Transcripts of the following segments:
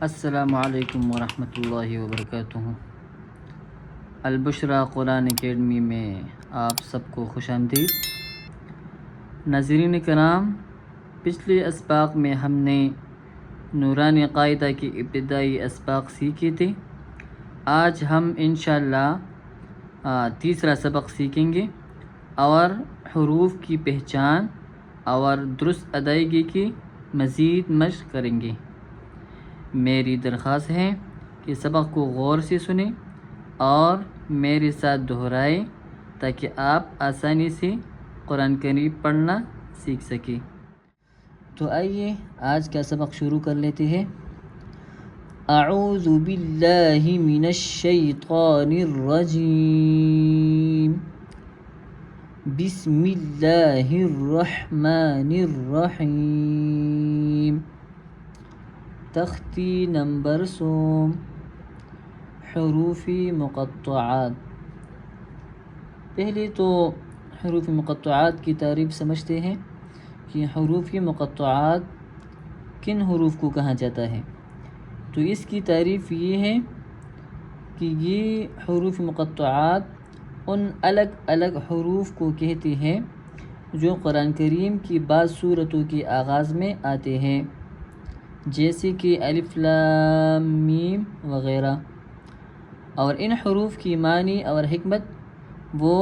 السلام علیکم ورحمۃ اللہ وبرکاتہ۔ البشرا قرآن اکیڈمی میں آپ سب کو خوش آمدید۔ ناظرین کرام، پچھلے اسباق میں ہم نے نورانی قاعدہ کی ابتدائی اسباق سیکھے تھے۔ آج ہم انشاءاللہ تیسرا سبق سیکھیں گے اور حروف کی پہچان اور درست ادائیگی کی مزید مشق کریں گے۔ میری درخواست ہے کہ سبق کو غور سے سنیں اور میرے ساتھ دہرائیں تاکہ آپ آسانی سے قرآن کریم پڑھنا سیکھ سکیں۔ تو آئیے آج کا سبق شروع کر لیتے ہیں۔ اعوذ باللہ من الشیطان الرجیم، بسم اللہ الرحمن الرحیم۔ تختی نمبر 100، حروف مقطعات۔ پہلے تو حروف مقطعات کی تعریف سمجھتے ہیں کہ حروف مقطعات کن حروف کو کہا جاتا ہے۔ تو اس کی تعریف یہ ہے کہ یہ حروف مقطعات ان الگ الگ حروف کو کہتے ہیں جو قرآن کریم کی بعض سورتوں کے آغاز میں آتے ہیں، جیسے کہ الف لام میم وغیرہ، اور ان حروف کی معنی اور حکمت وہ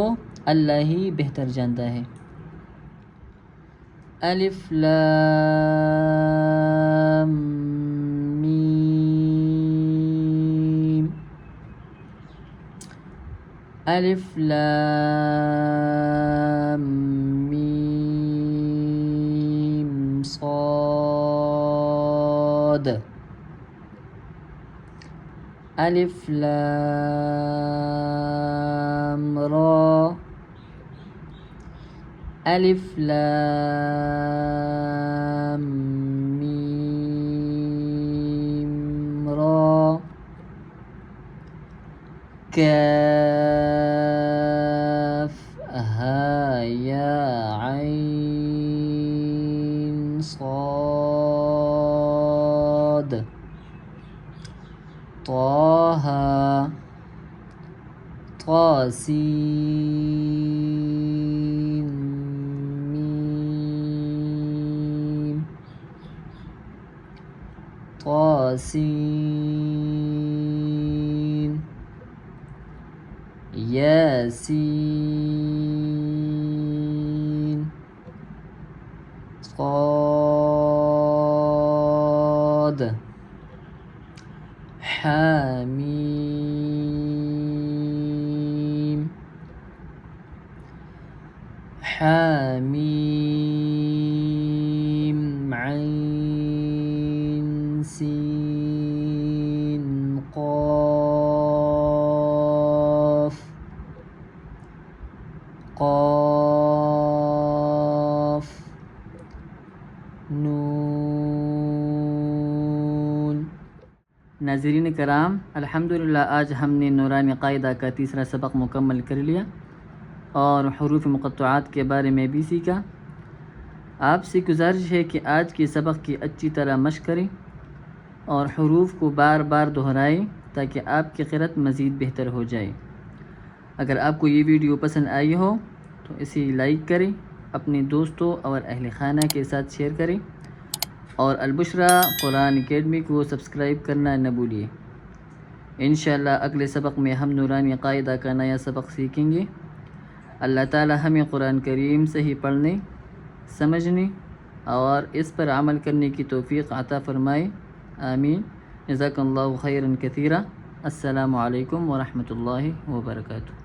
اللہ ہی بہتر جانتا ہے۔ الف لام میم، الف لام میم صاد، الف لام را، الف لام میم را، کاف ہا یا عین صاد، طه طاسين ميم، طاسين ياسين، صاد، حامیم، حامیم عین سین قاف، قاف نون۔ ناظرین کرام، الحمدللہ آج ہم نے نورانی قاعدہ کا تیسرا سبق مکمل کر لیا اور حروف مقطعات کے بارے میں بھی سیکھا۔ آپ سے گزارش ہے کہ آج کے سبق کی اچھی طرح مشق کریں اور حروف کو بار بار دہرائیں تاکہ آپ کی قرأت مزید بہتر ہو جائے۔ اگر آپ کو یہ ویڈیو پسند آئی ہو تو اسے لائک کریں، اپنے دوستوں اور اہل خانہ کے ساتھ شیئر کریں اور البشرا قرآن اکیڈمی کو سبسکرائب کرنا نہ بھولیے۔ انشاءاللہ اگلے سبق میں ہم نورانی قاعدہ کا نیا سبق سیکھیں گے۔ اللہ تعالی ہمیں قرآن کریم صحیح پڑھنے، سمجھنے اور اس پر عمل کرنے کی توفیق عطا فرمائے، آمین۔ جزاک اللہ خیرا کثیرا۔ السلام علیکم ورحمۃ اللہ وبرکاتہ۔